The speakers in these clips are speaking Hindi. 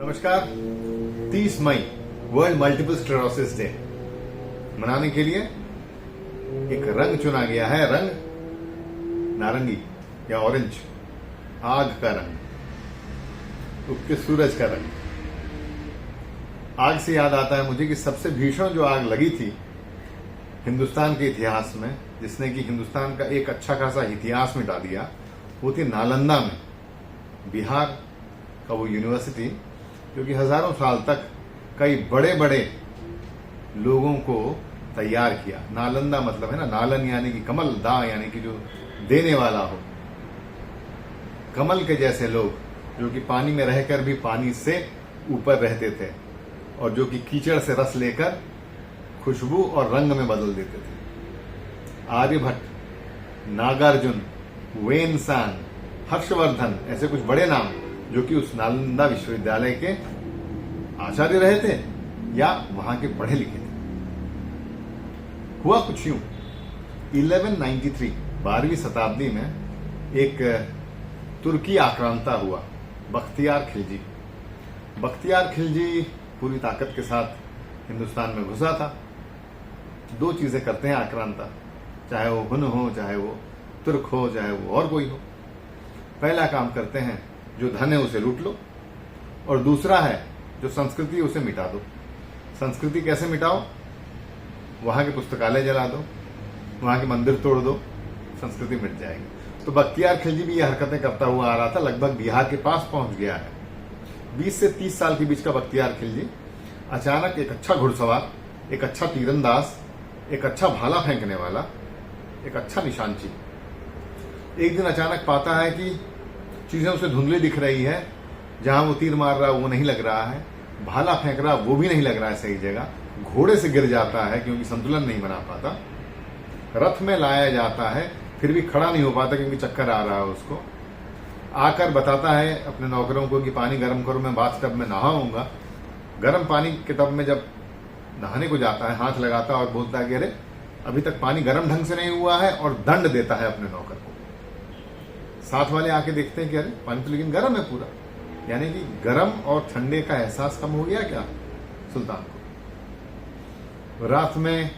नमस्कार। 30 मई वर्ल्ड मल्टीपल स्क्लेरोसिस डे मनाने के लिए एक रंग चुना गया है। रंग नारंगी या ऑरेंज, आग का रंग, उगते सूरज का रंग। आग से याद आता है मुझे कि सबसे भीषण जो आग लगी थी हिंदुस्तान के इतिहास में, जिसने कि हिंदुस्तान का एक अच्छा खासा इतिहास मिटा दिया, वो थी नालंदा में, बिहार का वो यूनिवर्सिटी जो कि हजारों साल तक कई बड़े बड़े लोगों को तैयार किया। नालंदा मतलब है ना, नालन यानी कि कमल, दा यानी कि जो देने वाला हो। कमल के जैसे लोग जो कि पानी में रहकर भी पानी से ऊपर रहते थे और जो कि कीचड़ से रस लेकर खुशबू और रंग में बदल देते थे। आर्यभट्ट, नागार्जुन, वेनसांग, हर्षवर्धन, ऐसे कुछ बड़े नाम जो कि उस नालंदा विश्वविद्यालय के आचार्य रहे थे या वहां के पढ़े लिखे थे। हुआ कुछ यूं, 1193 12वीं शताब्दी में एक तुर्की आक्रांता हुआ, बख्तियार खिलजी। बख्तियार खिलजी पूरी ताकत के साथ हिंदुस्तान में घुसा था। दो चीजें करते हैं आक्रांता, चाहे वो हुन हो, चाहे वो तुर्क हो, चाहे वो और कोई हो। पहला काम करते हैं जो धन है उसे लूट लो, और दूसरा है जो संस्कृति है उसे मिटा दो। संस्कृति कैसे मिटाओ? वहां के पुस्तकालय जला दो, वहां के मंदिर तोड़ दो, संस्कृति मिट जाएगी। तो बख्तियार खिलजी भी ये हरकतें करता हुआ आ रहा था, लगभग बिहार के पास पहुंच गया है। 20 से 30 साल के बीच का बख्तियार खिलजी अचानक एक अच्छा घुड़सवार, एक अच्छा तीरंदाज, एक अच्छा भाला फेंकने वाला, एक अच्छा निशानची, एक दिन अचानक पाता है कि चीजें उसे धुंधली दिख रही है। जहां वो तीर मार रहा है वो नहीं लग रहा है, भाला फेंक रहा वो भी नहीं लग रहा है सही जगह। घोड़े से गिर जाता है क्योंकि संतुलन नहीं बना पाता। रथ में लाया जाता है, फिर भी खड़ा नहीं हो पाता क्योंकि चक्कर आ रहा है उसको। आकर बताता है अपने नौकरों को कि पानी गर्म करो, मैं बाथ टब में नहाऊंगा। गर्म पानी के टब में जब नहाने को जाता है, हाथ लगाता है और बोलता है कि अरे अभी तक पानी गर्म ढंग से नहीं हुआ है, और दंड देता है अपने नौकर को। साथ वाले आके देखते हैं कि अरे पानी तो लेकिन गर्म है पूरा, यानी कि गर्म और ठंडे का एहसास कम हो गया क्या सुल्तान को। रात में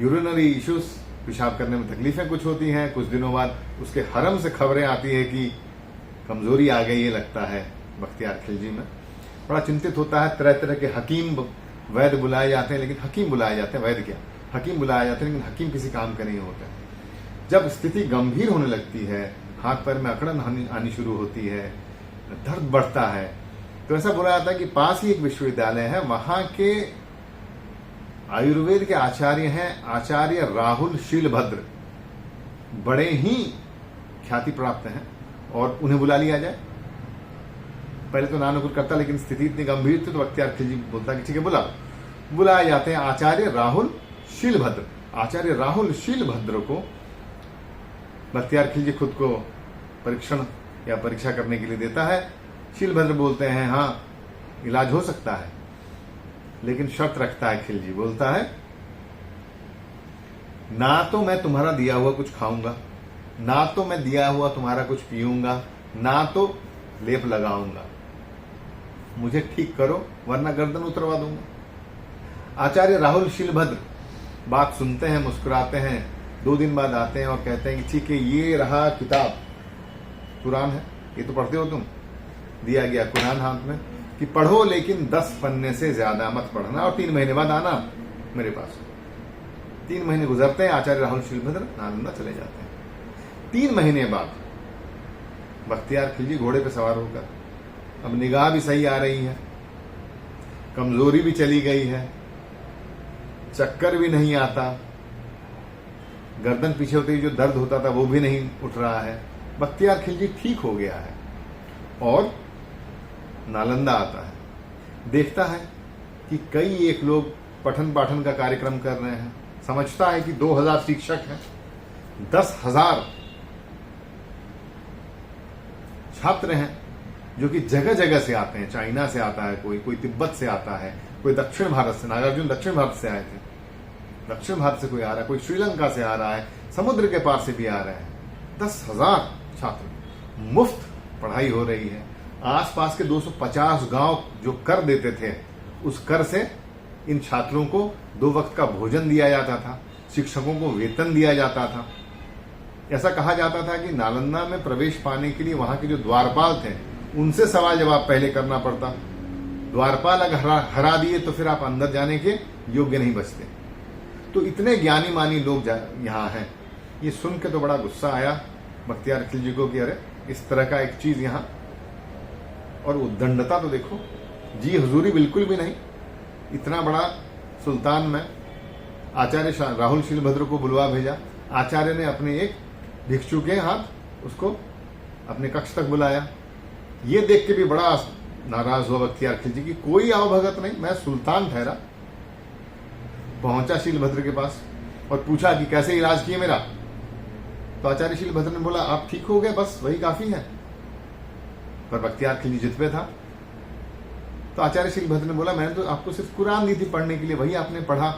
यूरिनरी इश्यूज, पेशाब करने में तकलीफें कुछ होती हैं। कुछ दिनों बाद उसके हरम से खबरें आती है कि कमजोरी आ गई है लगता है बख्तियार खिलजी में। बड़ा चिंतित होता है। तरह तरह के हकीम, वैद्य बुलाए जाते हैं, लेकिन हकीम बुलाए जाते हैं, वैद्य क्या, हकीम बुलाए जाते हैं, लेकिन हकीम किसी काम के नहीं होते। जब स्थिति गंभीर होने लगती है, हाथ पैर में अकड़न आनी शुरू होती है, दर्द बढ़ता है, तो ऐसा बोला जाता है कि पास ही एक विश्वविद्यालय है, वहां के आयुर्वेद के आचार्य हैं आचार्य राहुल शीलभद्र, बड़े ही ख्याति प्राप्त हैं, और उन्हें बुला लिया जाए। पहले तो नानुकुल करता, लेकिन स्थिति इतनी गंभीर थी तो बख्तियार खिलजी बोलता कि ठीक है बुलाए जाते हैं आचार्य राहुल शीलभद्र। आचार्य राहुल शीलभद्र को बख्तियार खिलजी खुद को परीक्षण या परीक्षा करने के लिए देता है। शीलभद्र बोलते हैं हाँ इलाज हो सकता है, लेकिन शर्त रखता है खिलजी। बोलता है ना तो मैं तुम्हारा दिया हुआ कुछ खाऊंगा, ना तो मैं दिया हुआ तुम्हारा कुछ पीऊंगा, ना तो लेप लगाऊंगा, मुझे ठीक करो वरना गर्दन उतरवा दूंगा। आचार्य राहुल शीलभद्र बात सुनते हैं, मुस्कुराते हैं। 2 दिन बाद आते हैं और कहते हैं कि ठीक है, ये रहा किताब, कुरान है, ये तो पढ़ते हो तुम। दिया गया कुरान हाथ में कि पढ़ो, लेकिन 10 पन्ने से ज्यादा मत पढ़ना, और 3 महीने बाद आना मेरे पास। 3 महीने गुजरते हैं, आचार्य राहुल शीलभद्र नालंदा चले जाते हैं। 3 महीने बाद बख्तियार खिलजी घोड़े पे सवार होकर, अब निगाह भी सही आ रही है, कमजोरी भी चली गई है, चक्कर भी नहीं आता, गर्दन पीछे होते ही जो दर्द होता था वो भी नहीं उठ रहा है। बख्तियार खिलजी ठीक हो गया है और नालंदा आता है। देखता है कि कई एक लोग पठन पाठन का कार्यक्रम कर रहे हैं। समझता है कि 2000 शिक्षक हैं, 10,000 छात्र हैं जो कि जगह जगह से आते हैं। चाइना से आता है कोई तिब्बत से आता है, कोई दक्षिण भारत से, नागार्जुन दक्षिण भारत से आए थे, दक्षिण भारत से कोई आ रहा है, कोई श्रीलंका से आ रहा है, समुद्र के पार से भी आ रहे हैं। 10,000 छात्र, मुफ्त पढ़ाई हो रही है। आसपास के 250 गांव जो कर देते थे, उस कर से इन छात्रों को 2 वक्त का भोजन दिया जाता था, शिक्षकों को वेतन दिया जाता था। ऐसा कहा जाता था कि नालंदा में प्रवेश पाने के लिए वहां के जो द्वारपाल थे, उनसे सवाल जवाब पहले करना पड़ता। द्वारपाल अगर हरा दिए तो फिर आप अंदर जाने के योग्य नहीं बचते। तो इतने ज्ञानी मानी लोग यहाँ हैं। ये सुन के तो बड़ा गुस्सा आया बख्तियार खिलजी को कि अरे इस तरह का एक चीज यहाँ, और उद्दंडता तो देखो, जी हुजूरी बिल्कुल भी नहीं। इतना बड़ा सुल्तान में आचार्य राहुल शीलभद्र को बुलवा भेजा। आचार्य ने अपने एक भिक्षु के हाथ उसको अपने कक्ष तक बुलाया। ये देख के भी बड़ा नाराज हुआ बख्तियार खिलजी की कोई आवभगत नहीं, मैं सुल्तान ठहरा। पहुंचा शीलभद्र के पास और पूछा कि कैसे इलाज किए मेरा। तो आचार्य शीलभद्र ने बोला आप ठीक हो गए, बस वही काफी है। पर बख्तियार खिलजी जिद पे था। तो आचार्य शीलभद्र ने बोला मैंने तो आपको सिर्फ कुरान दी थी पढ़ने के लिए, वही आपने पढ़ा।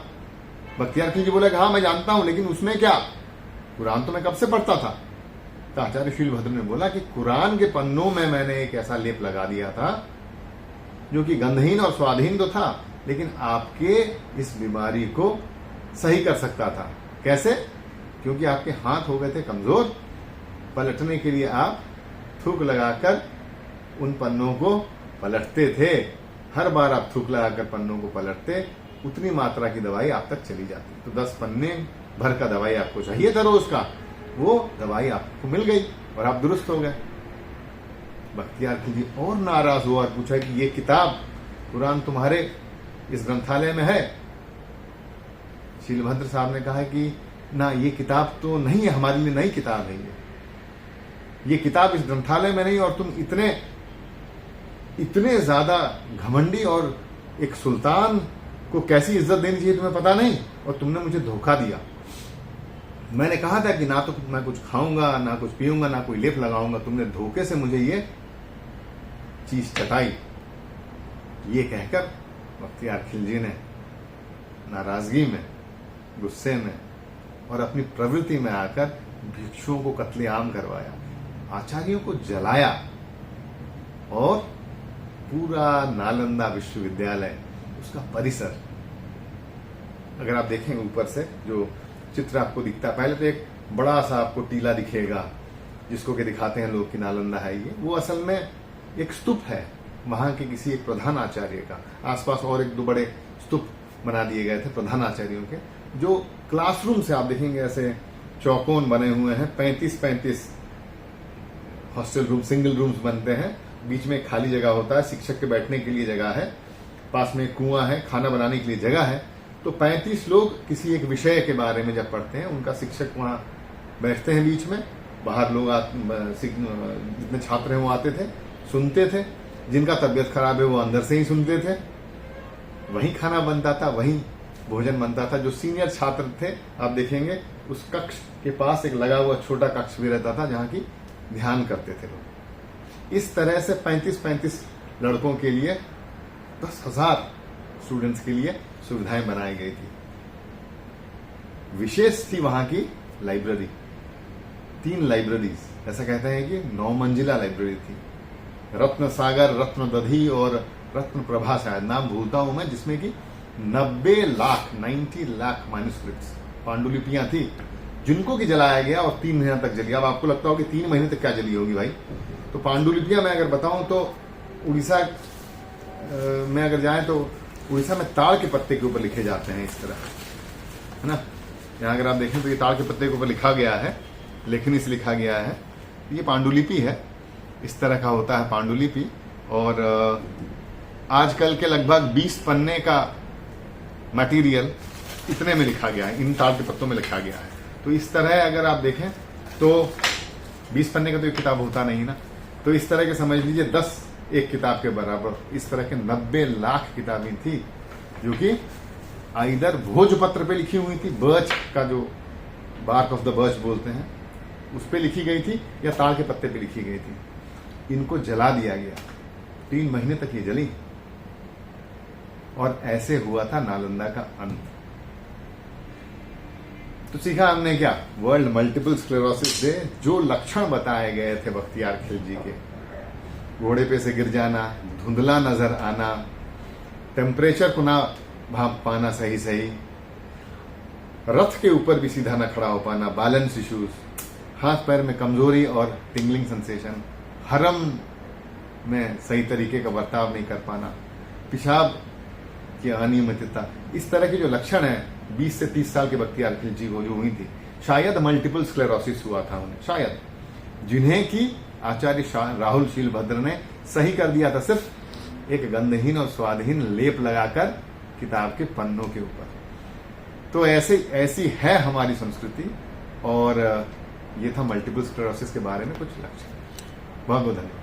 बख्तियार खिलजी बोला हाँ मैं जानता हूं, लेकिन उसमें क्या, कुरान तो मैं कब से पढ़ता था। तो आचार्य शीलभद्र ने बोला कि कुरान के पन्नों में मैंने एक ऐसा लेप लगा दिया था जो कि गंधहीन और स्वादहीन तो था, लेकिन आपके इस बीमारी को सही कर सकता था। कैसे? क्योंकि आपके हाथ हो गए थे कमजोर, पलटने के लिए आप थूक लगाकर उन पन्नों को पलटते थे। हर बार आप थूक लगाकर पन्नों को पलटते, उतनी मात्रा की दवाई आप तक चली जाती। तो 10 पन्ने भर का दवाई आपको चाहिए था रोज का, वो दवाई आपको मिल गई और आप दुरुस्त हो गए। बख्तियार खिलजी और नाराज हुआ और पूछा कि ये किताब कुरान तुम्हारे इस ग्रंथालय में है? शीलभद्र साहब ने कहा कि ना, ये किताब तो नहीं है, हमारे लिए नई किताब है ये किताब इस ग्रंथालय में नहीं। और तुम इतने ज्यादा घमंडी, और एक सुल्तान को कैसी इज्जत देनी चाहिए तुम्हें पता नहीं, और तुमने मुझे धोखा दिया। मैंने कहा था कि ना तो मैं कुछ खाऊंगा, ना कुछ पीऊंगा, ना कोई लेप लगाऊंगा, तुमने धोखे से मुझे ये चीज चटाई। ये कहकर बख्तियार खिलजी ने नाराजगी में, गुस्से में और अपनी प्रवृत्ति में आकर भिक्षुओं को कत्लेआम करवाया, आचार्यों को जलाया और पूरा नालंदा विश्वविद्यालय, उसका परिसर, अगर आप देखेंगे ऊपर से जो चित्र आपको दिखता है, पहले तो एक बड़ा सा आपको टीला दिखेगा जिसको कि दिखाते हैं लोग कि नालंदा है ये, वो असल में एक स्तूप है वहां के किसी एक प्रधान आचार्य का। आसपास और 1-2 बड़े स्तूप बना दिए गए थे प्रधान आचार्यों के, जो क्लासरूम से आप देखेंगे ऐसे चौकोन बने हुए हैं। 35-35 हॉस्टल रूम, सिंगल रूम्स बनते हैं, बीच में खाली जगह होता है, शिक्षक के बैठने के लिए जगह है, पास में कुआं है, खाना बनाने के लिए जगह है। तो 35 लोग किसी एक विषय के बारे में जब पढ़ते हैं, उनका शिक्षक वहां बैठते हैं बीच में, बाहर लोग जितने छात्र हैं वो आते थे, सुनते थे। जिनका तबीयत खराब है वो अंदर से ही सुनते थे। वहीं खाना बनता था, वहीं भोजन बनता था। जो सीनियर छात्र थे आप देखेंगे उस कक्ष के पास एक लगा हुआ छोटा कक्ष भी रहता था जहां की ध्यान करते थे लोग। इस तरह से 35-35 लड़कों के लिए 10,000 स्टूडेंट्स के लिए सुविधाएं बनाई गई थी। विशेष थी वहां की लाइब्रेरी, 3 लाइब्रेरीज, ऐसा कहते हैं कि 9 मंजिला लाइब्रेरी थी। रत्न सागर, रत्न दधी और रत्न प्रभा शायद नाम भूलता हूं मैं, जिसमें कि 90 लाख मैन्युस्क्रिप्ट्स, पांडुलिपियां थी, जिनको कि जलाया गया और 3 महीने तक जली। अब आपको लगता हो कि 3 महीने तक क्या जली होगी भाई, तो पांडुलिपियां मैं अगर बताऊं तो उड़ीसा में अगर जाएं तो उड़ीसा में ताड़ के पत्ते के ऊपर लिखे जाते हैं, इस तरह है ना। यहां अगर आप देखें तो ये ताड़ के पत्ते के ऊपर लिखा गया है, लेखनी से लिखा गया है। ये पांडुलिपि है, इस तरह का होता है पांडुलिपि। और आजकल के लगभग 20 पन्ने का मटेरियल इतने में लिखा गया है, इन ताड़ के पत्तों में लिखा गया है। तो इस तरह अगर आप देखें तो 20 पन्ने का तो एक किताब होता नहीं ना, तो इस तरह के समझ लीजिए 10 एक किताब के बराबर इस तरह के 90 लाख किताबें थी, जो कि आइदर भोजपत्र पे लिखी हुई थी, बर्च का जो बार्क ऑफ द बर्च बोलते हैं उस पे लिखी गई थी, या ताड़ के पत्ते पे लिखी गई थी। इनको जला दिया गया, 3 महीने तक ये जली, और ऐसे हुआ था नालंदा का अंत। तो सीखा हमने क्या, वर्ल्ड मल्टीपल स्क्लेरोसिस से जो लक्षण बताए गए थे बख्तियार खिलजी के, घोड़े पे से गिर जाना, धुंधला नजर आना, टेम्परेचर को ना भाप पाना सही सही, रथ के ऊपर भी सीधा न खड़ा हो पाना, बैलेंस इश्यूज, हाथ पैर में कमजोरी और टिंगलिंग सेंसेशन, हरम में सही तरीके का बर्ताव नहीं कर पाना, पेशाब की अनियमितता, इस तरह के जो लक्षण है 20 से 30 साल के बख्तियार खिलजी को जो हुई थी, शायद मल्टीपल स्क्लेरोसिस हुआ था उन्हें, शायद, जिन्हें कि आचार्य राहुल शीलभद्र ने सही कर दिया था सिर्फ एक गंधहीन और स्वादहीन लेप लगाकर किताब के पन्नों के ऊपर। तो ऐसी है हमारी संस्कृति, और ये था मल्टीपल स्क्लेरोसिस के बारे में कुछ लक्ष्य। बहुत बहुत धन्यवाद।